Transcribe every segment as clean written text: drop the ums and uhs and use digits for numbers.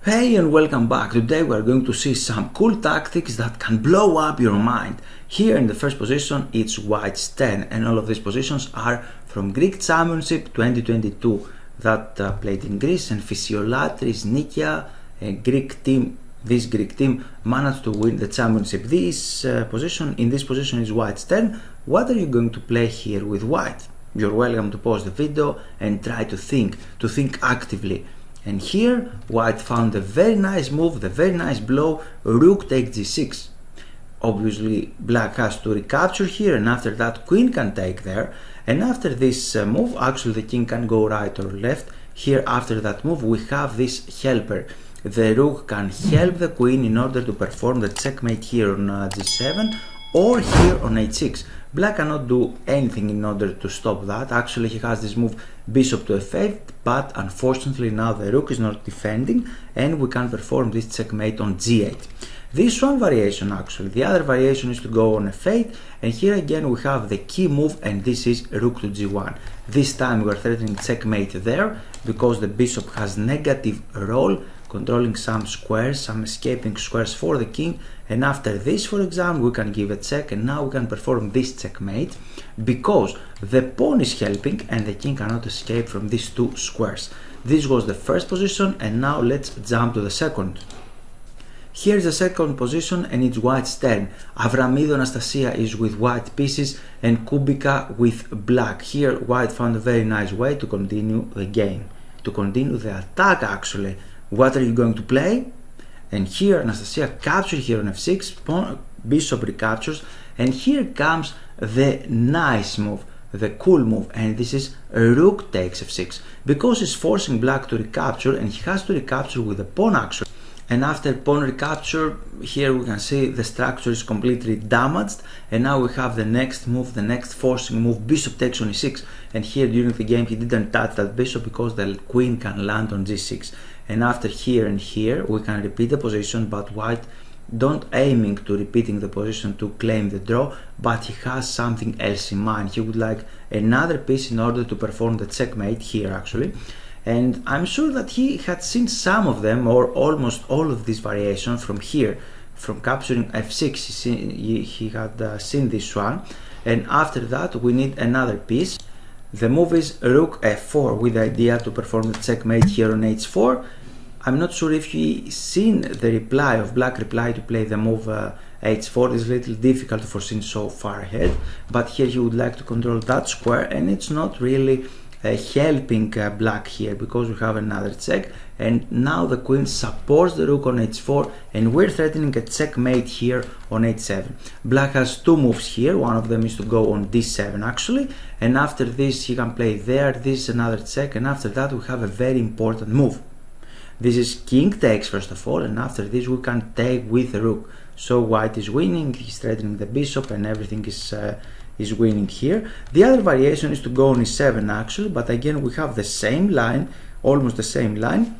Hey and welcome back. Today we are going to see some cool tactics that can blow up your mind. Here in the first position it's White's 10 and all of these positions are from Greek Championship 2022 that played in Greece, and Physiolatris Nikia, this Greek team managed to win the championship. In this position is White's 10. What are you going to play here with White? You're welcome to pause the video and try to think actively. And here White found a very nice move, the very nice blow, Rook takes g6. Obviously Black has to recapture here, and after that Queen can take there, and after this move actually the King can go right or left. Here after that move we have this helper. The Rook can help the Queen in order to perform the checkmate here on g7 or here on h6. Black cannot do anything in order to stop that. Actually he has this move bishop to f8, but unfortunately now the Rook is not defending and we can perform this checkmate on g8. This one variation actually. The other variation is to go on f8, and here again we have the key move, and this is Rook to g1. This time we are threatening checkmate there because the bishop has negative role, controlling some squares, some escaping squares for the king, and after this, for example, we can give a check, and now we can perform this checkmate because the pawn is helping and the king cannot escape from these two squares. This was the first position, and now let's jump to the second. Here's the second position and it's White's 10. Avramidou Anastasia is with white pieces and Kubica with black. Here White found a very nice way to continue the game, to continue the attack actually. What are you going to play? And here Anastasia captures here on f6, bishop recaptures, and here comes the nice move, the cool move, and this is Rook takes f6 because he's forcing Black to recapture, and he has to recapture with the pawn actually. And after pawn recapture, here we can see the structure is completely damaged, and now we have the next move, the next forcing move, bishop takes on e6, and here during the game he didn't touch that bishop because the queen can land on g6. And after here and here we can repeat the position, but White don't aiming to repeating the position to claim the draw, but he has something else in mind. He would like another piece in order to perform the checkmate here actually. And I'm sure that he had seen some of them or almost all of these variations from here, from capturing f6. He had seen this one, and after that we need another piece. The move is Rook f4 with the idea to perform the checkmate here on h4. I'm not sure if he seen the reply of Black reply to play the move h4. It's a little difficult to foresee so far ahead, but here he would like to control that square, and it's not really helping Black here because we have another check, and now the Queen supports the Rook on h4 and we're threatening a checkmate here on h7. Black has two moves here, one of them is to go on d7 actually, and after this he can play there, this is another check, and after that we have a very important move. This is King takes first of all, and after this we can take with the Rook. So White is winning, he's threatening the bishop and everything is winning here. The other variation is to go on e7 actually, but again we have the same line, almost the same line,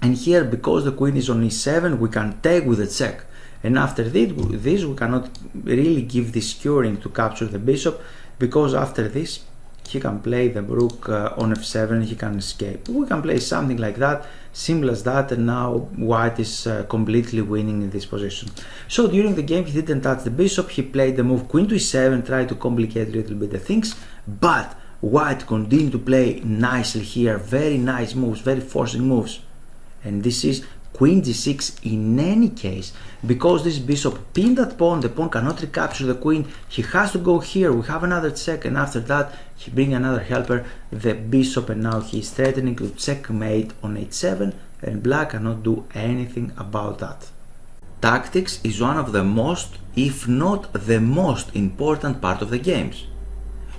and here because the Queen is on e7 we can take with a check, and after this we cannot really give this curing to capture the bishop because after this he can play the Rook on f7, he can escape. We can play something like that, simple as that, and now White is completely winning in this position. So during the game he didn't touch the bishop, he played the move Queen to e7, tried to complicate a little bit the things, but White continued to play nicely here, very nice moves, very forcing moves. And this is Queen g6 in any case, because this bishop pinned that pawn, the pawn cannot recapture the queen, he has to go here, we have another check, and after that he brings another helper, the bishop, and now he is threatening to checkmate on h7, and Black cannot do anything about that. Tactics is one of the most, if not the most important part of the games.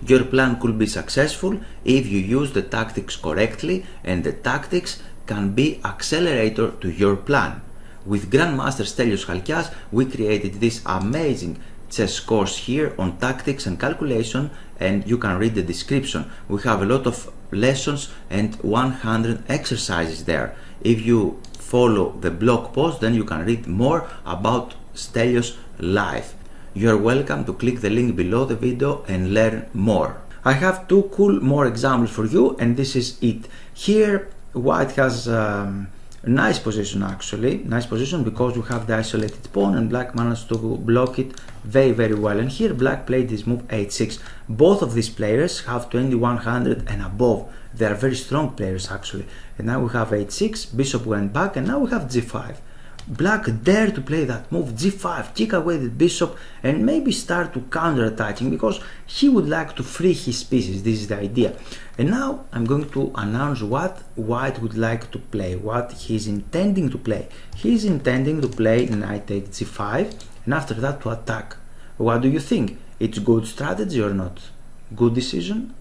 Your plan could be successful if you use the tactics correctly, and the tactics can be accelerator to your plan. With Grandmaster Stelios Chalkias, we created this amazing chess course here on tactics and calculation, and you can read the description. We have a lot of lessons and 100 exercises there. If you follow the blog post, then you can read more about Stelios' life. You are welcome to click the link below the video and learn more. I have two cool more examples for you, and this is it. Here White has Nice position actually, nice position because we have the isolated pawn and black managed to block it very, very well. And here black played this move h6. Both of these players have 2100 and above. They are very strong players actually. And now we have h6, bishop went back, and now we have g5. Black dared to play that move, g5, kick away the bishop and maybe start to counter-attacking because he would like to free his pieces. This is the idea. And now I'm going to announce what white would like to play, what he's intending to play. He's intending to play knight takes g5 and after that to attack. What do you think? It's good strategy or not? Good decision?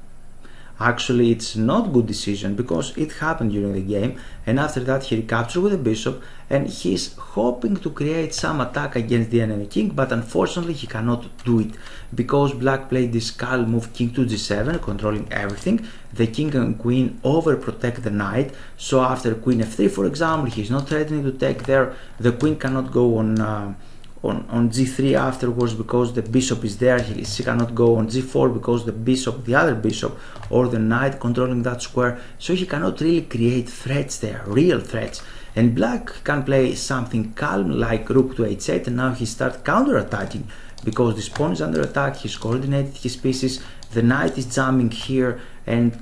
Actually, it's not good decision because it happened during the game, and after that he recaptured with the bishop and he's hoping to create some attack against the enemy king, but unfortunately he cannot do it because black played this calm move king to g7, controlling everything. The king and queen overprotect the knight, so after queen f3 for example, he's not threatening to take there. The queen cannot go on g3 afterwards because the bishop is there. She cannot go on g4 because the other bishop or the knight controlling that square, so he cannot really create threats there, real threats. And black can play something calm like rook to h8 and now he starts counter-attacking because this pawn is under attack, he's coordinated his pieces, the knight is jamming here and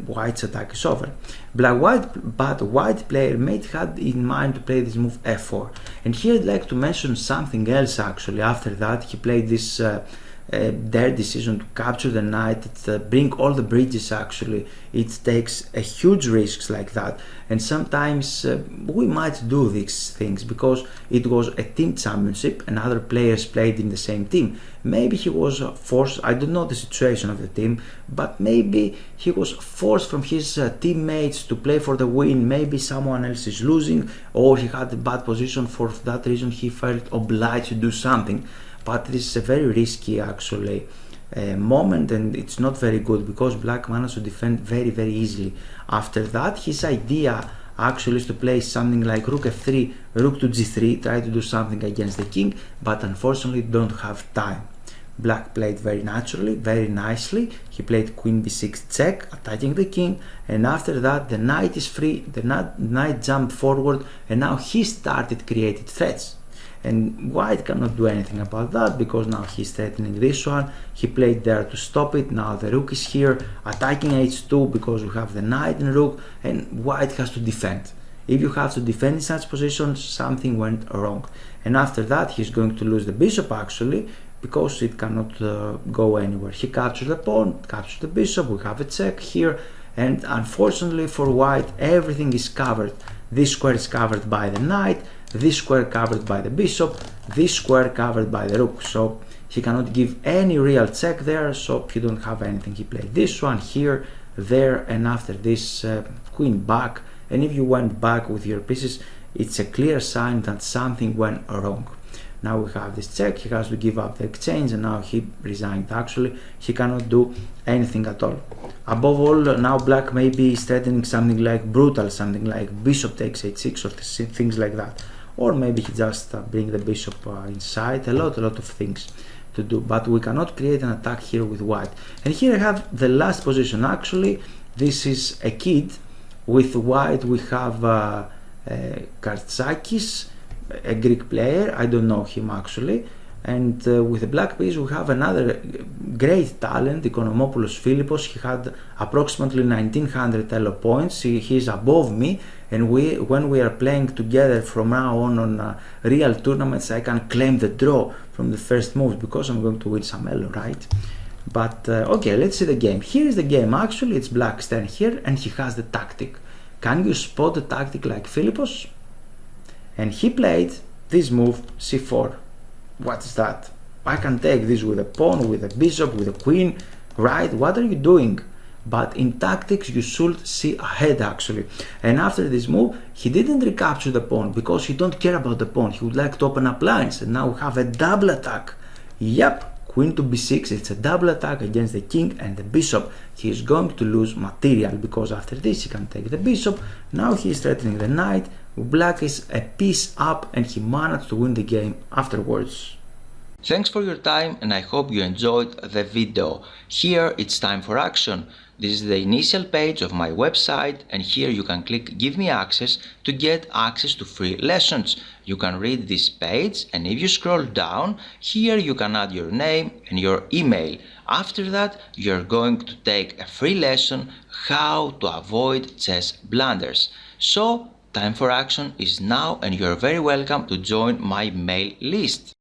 white's attack is over. But white player may have in mind to play this move f4. And here I'd like to mention something else actually. After that he played this their decision to capture the knight, bring all the bridges actually. It takes a huge risks like that, and sometimes we might do these things because it was a team championship and other players played in the same team. Maybe he was forced, I don't know the situation of the team, but maybe he was forced from his teammates to play for the win. Maybe someone else is losing or he had a bad position, for that reason he felt obliged to do something. But this is a very risky actually moment and it's not very good because black managed to defend very, very easily. After that his idea actually is to play something like rook f3, rook to g3, try to do something against the king, but unfortunately don't have time. Black played very naturally, very nicely. He played queen b6 check, attacking the king, and after that the knight is free, the knight jumped forward and now he started creating threats. And white cannot do anything about that because now he's threatening this one. He played there to stop it. Now the rook is here attacking h2 because we have the knight and rook, and white has to defend. If you have to defend in such positions, something went wrong. And after that he's going to lose the bishop actually because it cannot go anywhere. He captured the pawn, captured the bishop, we have a check here, and unfortunately for white everything is covered. This square is covered by the knight, this square covered by the bishop, this square covered by the rook, so he cannot give any real check there, so he don't have anything. He played this one here, there, and after this queen back, and if you went back with your pieces it's a clear sign that something went wrong. Now we have this check, he has to give up the exchange and now he resigned actually. He cannot do anything at all. Above all, now black maybe is threatening something like brutal, something like bishop takes h6 or things like that. Or maybe he just bring the bishop inside, a lot of things to do. But we cannot create an attack here with white. And here I have the last position actually. This is a kid. With white we have Kartsakis, a Greek player, I don't know him actually, and with the black piece we have another great talent, Economopoulos Philippos. He had approximately 1900 elo points. He is above me, and when we are playing together from now on real tournaments, I can claim the draw from the first move because I'm going to win some elo, right? But okay, let's see the game. Here is the game. Actually it's black's turn here and he has the tactic. Can you spot the tactic like Philippos? And he played this move c4. What's that? I can take this with a pawn, with a bishop, with a queen, right? What are you doing? But in tactics you should see ahead actually. And after this move he didn't recapture the pawn because he don't care about the pawn. He would like to open up lines, and now we have a double attack. Yep, queen to b6, it's a double attack against the king and the bishop. He is going to lose material because after this he can take the bishop. Now he is threatening the knight. Black is a piece up and he managed to win the game afterwards. Thanks for your time and I hope you enjoyed the video. Here it's time for action. This is the initial page of my website, and here you can click Give me access to get access to free lessons. You can read this page, and if you scroll down, here you can add your name and your email. After that, you're going to take a free lesson how to avoid chess blunders. So, time for action is now, and you're very welcome to join my mail list.